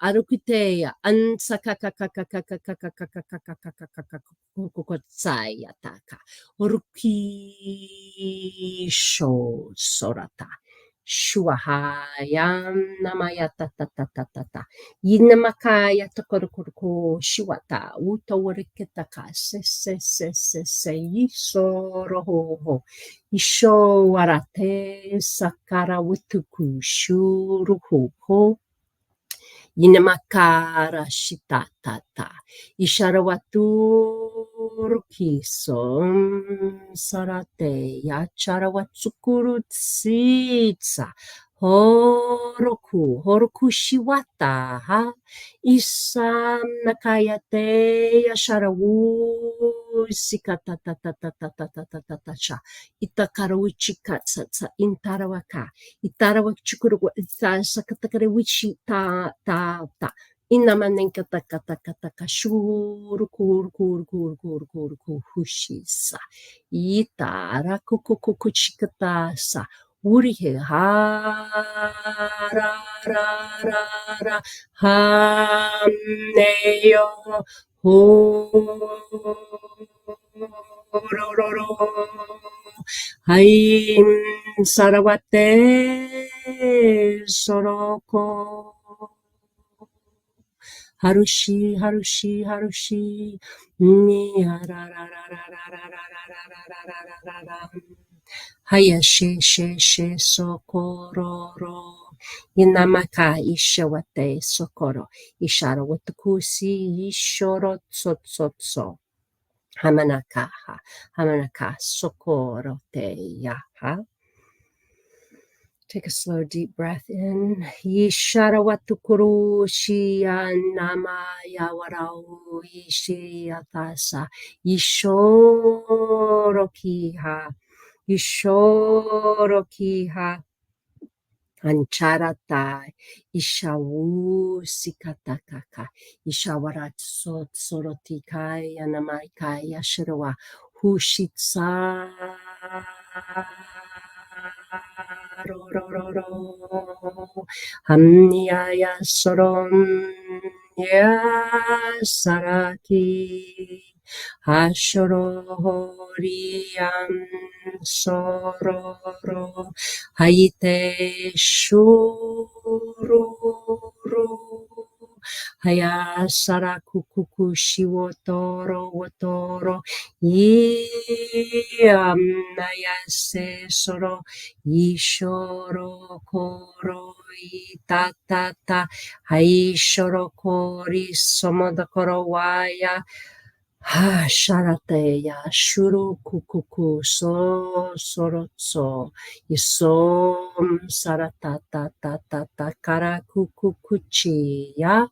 ansakakakakakakakakakakakakakakakakokotsaya taka orukisho sorata Shuahayam namaya ta ta ta ta ta ta. Yinamakaya tokorukuruku shiwata. Uta warikitaka se se se se se yisoroho. Isho warate sakara wutuku shuruhu. Yinamakara shitatata. Isharawatu kiso sarate yacharawatsukuru tsitsa. Horoku shiwata ha. Isam nakayate yasharawu sikata ta ta ta ta ta ta ta ta ta sha. Itakarawuchikatsatsa intarawaka. Itarawa chukuru ita sakatakare wichi ta inamanen kata kata kata kashuru kur hushisa itara kuku chikata sa urihe ha ra ra ra ra ha neyo ho ro ro ro Haim Sarawate Soroko Harushi Ni Haya she sokororo Inamaka Ishawate Sokoro Ishara Watukusi Ishoro Tsotsotso Hamanaka Sokoro Te Yaha. Take a slow, deep breath in. Yishara watukuru shia nama yawarau ishi atasa. Yishorokiha. Ancharatai, Ishawu Sikatakaka, Ishawarat Sot Sorotikai, Anamaikai, Yashirawa, Hushitsa Hamniaya Soron Yasaraki Hashororiam Sororo Haite shururu haya sarakukuku shiwotoro wotoro yam nayase soro yishoro koro itatata haishoro kori somodokoro waya ha sharateya shuru kukuku so sorotso isom saratata kara kukukuchi ya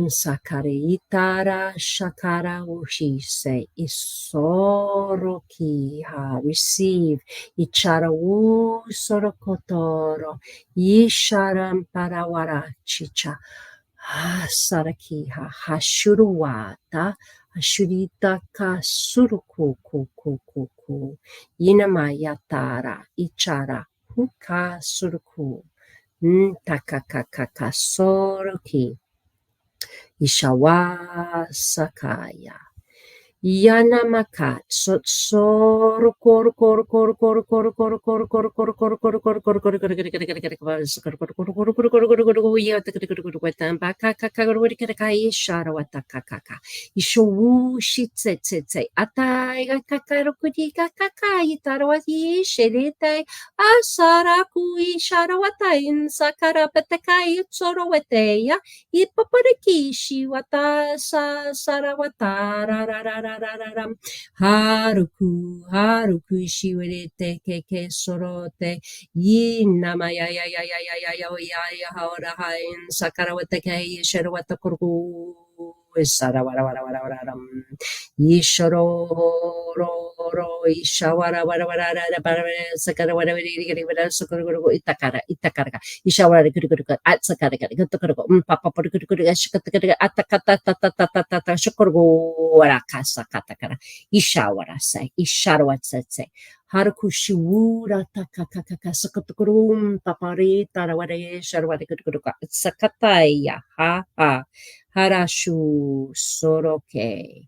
sakare itara shakara uhise isoroki ha receive ichara u sorokotoro isharam parawara chicha Sarakiha Hashuruwata Hashurita Kasuruku Kuku Inamayatara Ichara Huka Suruku Takakakaka Soroki Ishawa Sakaya Yanamaka Sotsoro Kor Kor Kor Kor Kor Kor Kor Kor Kor Kor Kor Kor Kor Kor Ipaparikishi wata sa sarawata rarararararam haruku shiwerete keke sorote yinama ya haora hain sakarawata kai sharwata kurku Sarawararam Ishoro ro Ishawara Sakara Itakara Ishawara at Sakara Papa Atakata Shokoro Rakasa Katakara Ishawara say Isharawat say Harukushiwura Takakaka Sakatukurum Papari Taraware Sharwari Sakataya ha Harashu soroke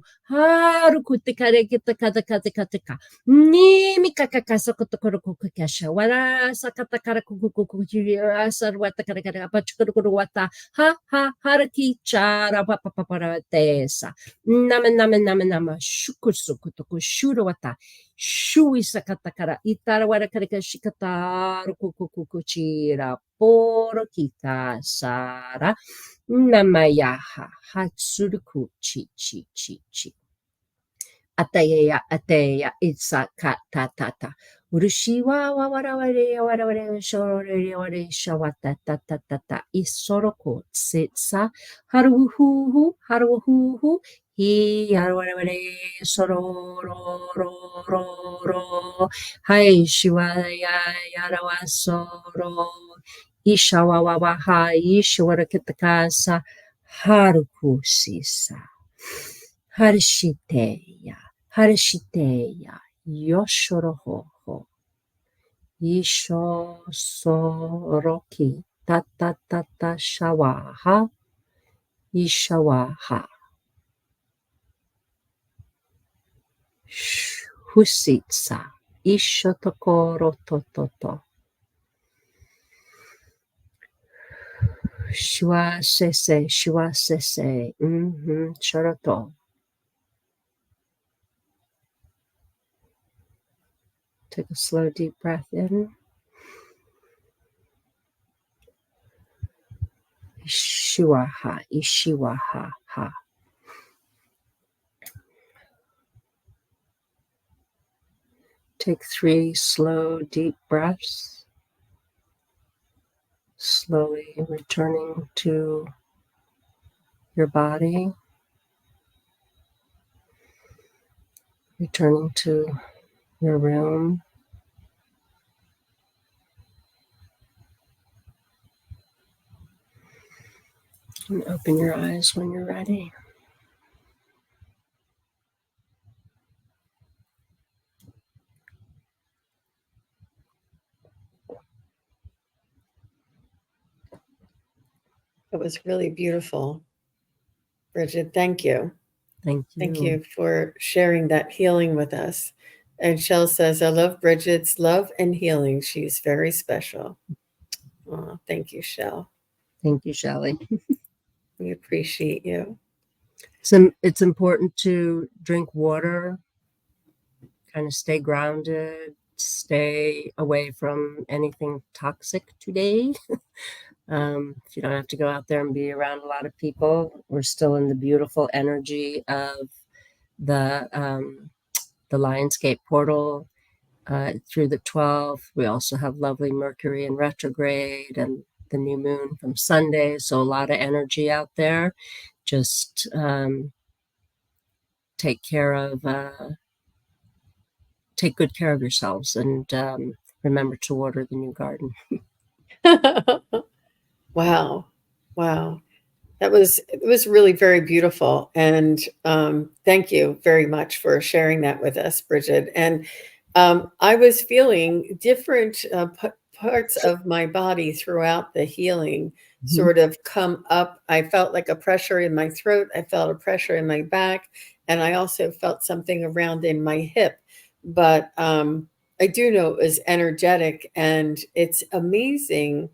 haru te kare kita kata kata kata ka. Ni mi kaka kasa koto koro kuku kasha. Wara sakata kara kuku kuku jiri asar wata kara kara apa chukuru kuru wata. Ha haraki chara papa para tesa. Nama shukusu kutoku shuru wata. Shui sakata kara itara wara kara shikata kuku kuku chira. Poro kita sara. Namayaha Hatsuruku chi. Ateya itsa tata. Urushi wa waraware shorere shawata tata isoroko sitsa haruhu hi haraware sororo hai shiwaya yarawa soro ishawawa hai shiwara kitakasa haruku sisa Harishiteya, Yoshoroho, Isho Soroki, Tata Shawaha, Ishawaha, Husitsa, Ishotokoro Tototo, Shwasese, Shoroto. Take a slow, deep breath in. Ishiwaha, ha. Take 3 slow, deep breaths, slowly returning to your body, returning to your room. And open your eyes when you're ready. It was really beautiful, Brigid. Thank you. Thank Thank you. you for sharing that healing with us. And Shell says, I love Brigid's love and healing. She's very special. Oh, thank you, Shell. Thank you, Shelley. We appreciate you. It's important to drink water, kind of stay grounded, stay away from anything toxic today. If you don't have to go out there and be around a lot of people, we're still in the beautiful energy of the Lionsgate portal through the 12th. We also have lovely Mercury in retrograde and the new moon from Sunday. So a lot of energy out there. Just take good care of yourselves and remember to water the new garden. Wow. Wow. It was really very beautiful. And thank you very much for sharing that with us, Brigid. And I was feeling different parts of my body throughout the healing Mm-hmm. sort of come up. I felt like a pressure in my throat. I felt a pressure in my back. And I also felt something around in my hip. But I do know it was energetic. And it's amazing.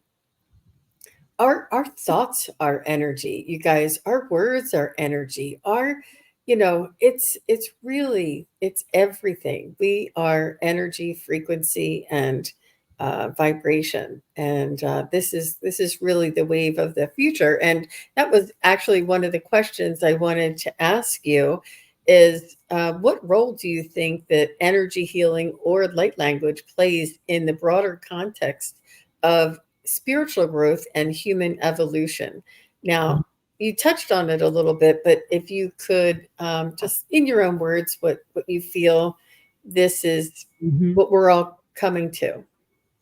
Our thoughts are energy, you guys. Our words are energy. Our it's really, it's everything. We are energy, frequency, and vibration, and this is really the wave of the future. And that was actually one of the questions I wanted to ask you is, what role do you think that energy healing or light language plays in the broader context of spiritual growth and human evolution? Now, you touched on it a little bit, but if you could, just in your own words, what you feel this is, Mhm. what we're all coming to.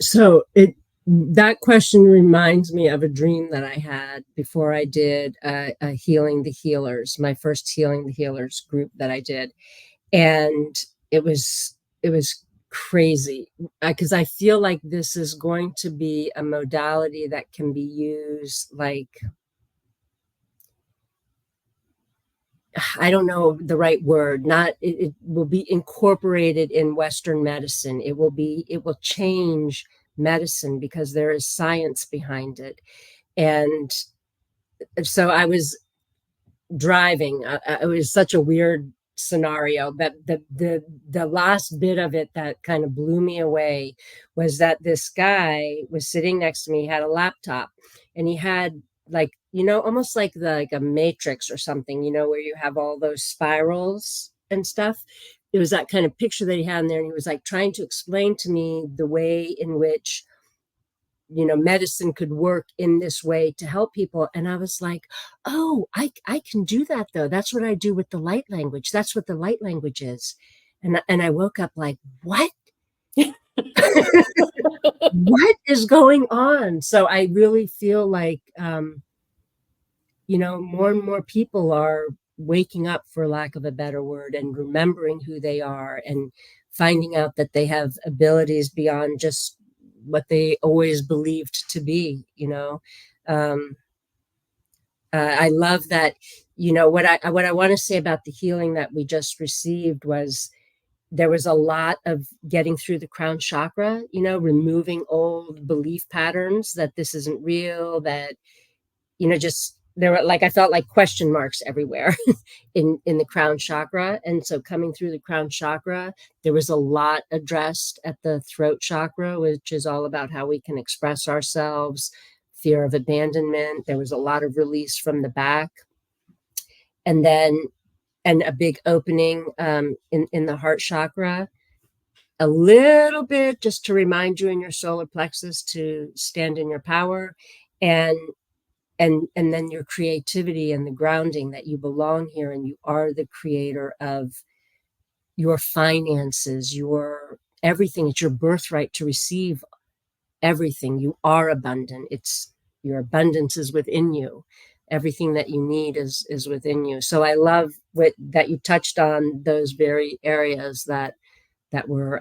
So it that question reminds me of a dream that I had before I did a Healing the Healers, my first Healing the Healers group that I did, and it was crazy because I feel like this is going to be a modality that can be used like I don't know the right word. Not it will be incorporated in Western medicine. It will change medicine because there is science behind it. And so I was driving. It was such a weird scenario, but the last bit of it that kind of blew me away was that this guy was sitting next to me, he had a laptop, and he had like almost like a matrix or something, where you have all those spirals and stuff. It was that kind of picture that he had in there, and he was like trying to explain to me the way in which medicine could work in this way to help people. And I was like, oh, I can do that though. That's what I do with the light language. That's what the light language is. And I woke up like, what? What is going on? So I really feel like more and more people are waking up, for lack of a better word, and remembering who they are and finding out that they have abilities beyond just what they always believed to be. Um, I love that. What I want to say about the healing that we just received was there was a lot of getting through the crown chakra, removing old belief patterns that this isn't real, that just there were like I felt like question marks everywhere in the crown chakra. And so coming through the crown chakra, there was a lot addressed at the throat chakra, which is all about how we can express ourselves, fear of abandonment. There was a lot of release from the back, and then and a big opening in the heart chakra, a little bit just to remind you in your solar plexus to stand in your power, and and then your creativity and the grounding that you belong here and you are the creator of your finances, your everything. It's your birthright to receive everything. You are abundant. It's your abundance is within you. Everything that you need is within you. So I love that you touched on those very areas that were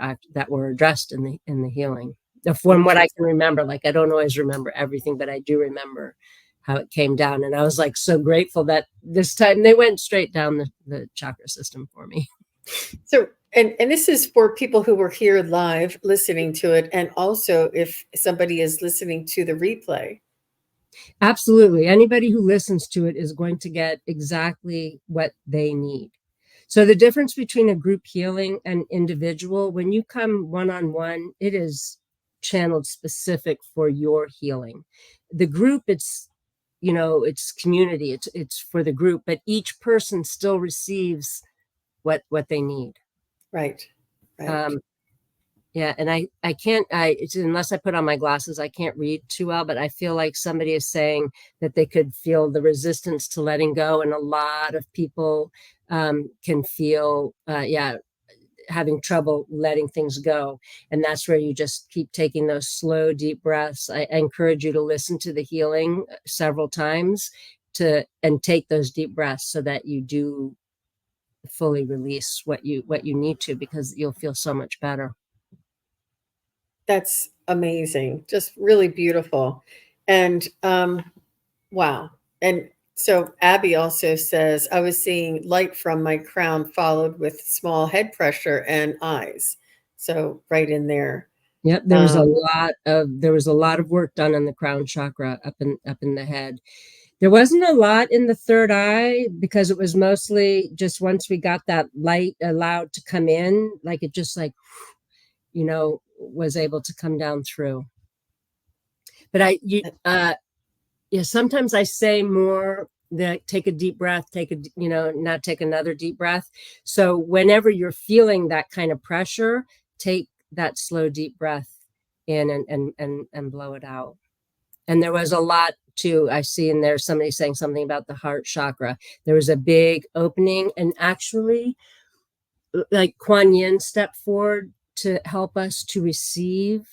addressed in the healing. From what I can remember, like I don't always remember everything, but I do remember how it came down. And I was like so grateful that this time they went straight down the chakra system for me. So, and this is for people who were here live listening to it, and also if somebody is listening to the replay. Absolutely. Anybody who listens to it is going to get exactly what they need. So the difference between a group healing and individual, when you come one-on-one, it is channeled specific for your healing. The group, it's community, it's for the group, but each person still receives what they need. Right, right. Um, yeah, and I can't unless I put on my glasses, I can't read too well, but I feel like somebody is saying that they could feel the resistance to letting go, and a lot of people can feel having trouble letting things go. And that's where you just keep taking those slow, deep breaths. I encourage you to listen to the healing several times and take those deep breaths so that you do fully release what you need to, because you'll feel so much better. That's amazing. Just really beautiful. And wow. And so Abby also says, I was seeing light from my crown followed with small head pressure and eyes. So right in there. Yep, Um, there was a lot of work done on the crown chakra up in the head. There wasn't a lot in the third eye because it was mostly just once we got that light allowed to come in, like it just like, was able to come down through. But yeah, sometimes I say more that take a deep breath, not take another deep breath. So whenever you're feeling that kind of pressure, take that slow, deep breath in and blow it out. And there was a lot too. I see in there somebody saying something about the heart chakra. There was a big opening, and actually, like Kuan Yin stepped forward to help us to receive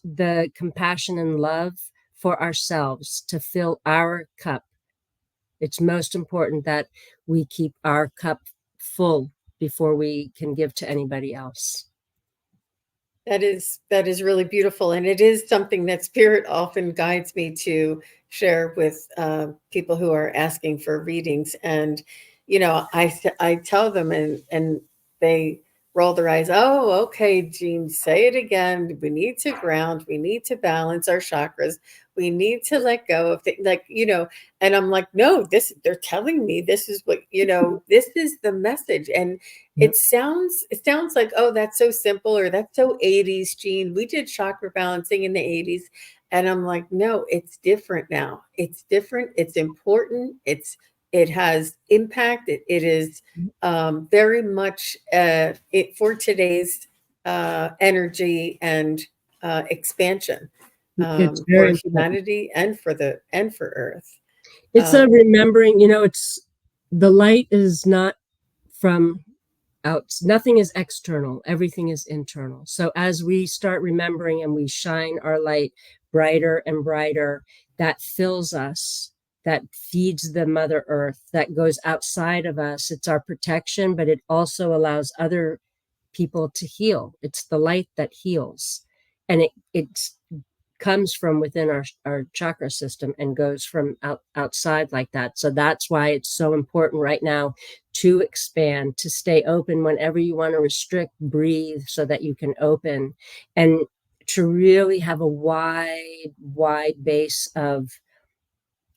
the compassion and love for ourselves, to fill our cup. It's most important that we keep our cup full before we can give to anybody else. That is really beautiful, and it is something that spirit often guides me to share with people who are asking for readings. And I tell them, and they roll their eyes. Oh, okay, Jean, say it again. We need to ground. We need to balance our chakras. We need to let go of things, And I'm like, no, this. They're telling me this is what This is the message, and Yep. it sounds like, oh, that's so simple, or that's so 80s, Gene. We did chakra balancing in the 80s. And I'm like, no, it's different now. It's different. It's important. It has impact. It is very much it for today's energy and expansion It's very for important. humanity and for Earth. It's a Um, remembering, it's the light is not from out, nothing is external, everything is internal. So as we start remembering and we shine our light brighter and brighter, that fills us, that feeds the Mother Earth, that goes outside of us. It's our protection, but it also allows other people to heal. It's the light that heals. And it comes from within our chakra system and goes from outside like that. So that's why it's so important right now to expand, to stay open whenever you want to restrict, breathe so that you can open, and to really have a wide base of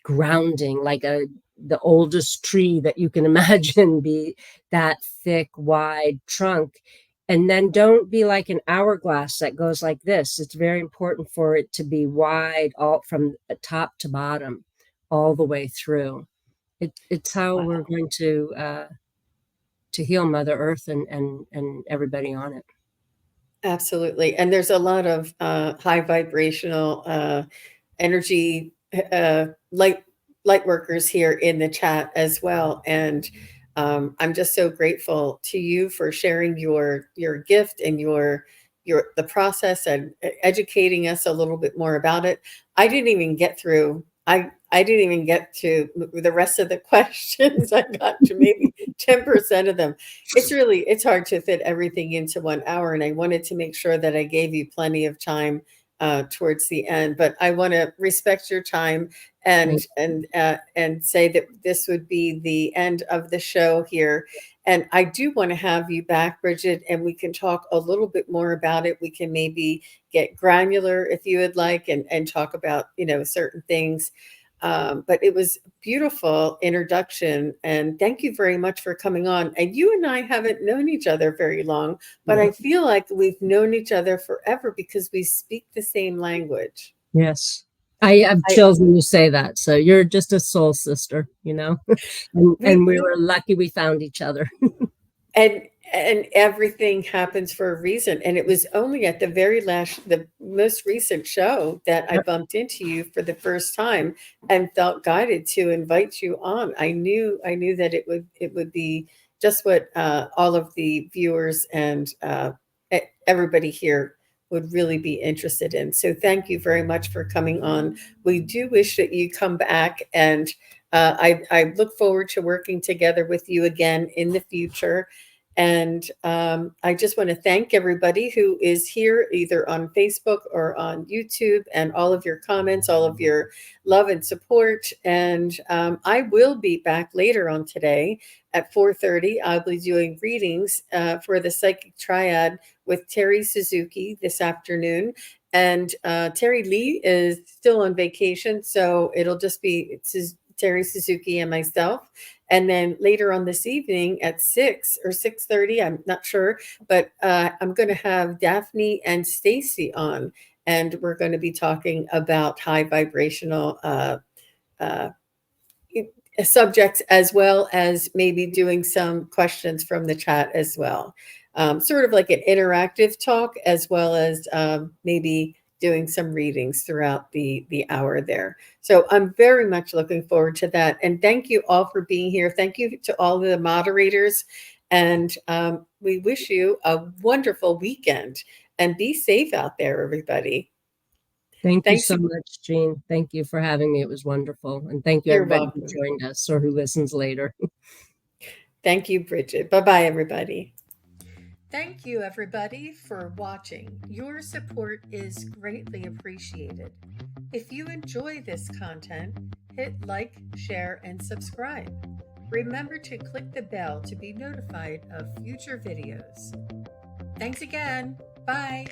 grounding, like the oldest tree that you can imagine, be that thick, wide trunk. And then don't be like an hourglass that goes like this. It's very important for it to be wide, all from top to bottom, all the way through. It's how we're wow. going to heal Mother Earth and everybody on it. Absolutely. And there's a lot of high vibrational energy light workers here in the chat as well. And I'm just so grateful to you for sharing your gift and your the process and educating us a little bit more about it. I didn't even get through. I didn't even get to the rest of the questions. I got to maybe 10% of them. It's hard to fit everything into 1 hour, and I wanted to make sure that I gave you plenty of time towards the end. But I want to respect your time Thank and say that this would be the end of the show here. And I do want to have you back, Brigid, and we can talk a little bit more about it. We can maybe get granular if you would like, and talk about certain things. But it was beautiful introduction, and thank you very much for coming on. And you and I haven't known each other very long, but I you. feel like we've known each other forever because we speak the same language. Yes. I have I chills when you say that. So you're just a soul sister, and we we were lucky we found each other. and and everything happens for a reason. And it was only at the most recent show that I Yep. bumped into you for the first time and felt guided to invite you on. I knew that it would be just what all of the viewers and everybody here would really be interested in. So thank you very much for coming on. We do wish that you come back, and I look forward to working together with you again in the future. And I just want to thank everybody who is here, either on Facebook or on YouTube, and all of your comments, all of your love and support. And I will be back later on today at 4:30. I'll be doing readings for the Psychic Triad with Terry Suzuki this afternoon. And Terry Lee is still on vacation, so it'll just be Terry Suzuki and myself. And then later on this evening at 6 or 6:30, I'm not sure, but I'm going to have Daphne and Stacy on, and we're going to be talking about high vibrational uh, subjects, as well as maybe doing some questions from the chat as well. Sort of like an interactive talk, as well as maybe doing some readings throughout the hour there. So I'm very much looking forward to that. And thank you all for being here. Thank you to all the moderators. And we wish you a wonderful weekend, and be safe out there, everybody. Thank you Thanks. so much, Jean. Thank you for having me. It was wonderful. And thank you, You're everybody who welcome. joined us or who listens later. Thank you, Brigid. Bye-bye, everybody. Thank you, everybody, for watching. Your support is greatly appreciated. If you enjoy this content, hit like, share, and subscribe. Remember to click the bell to be notified of future videos. Thanks again. Bye.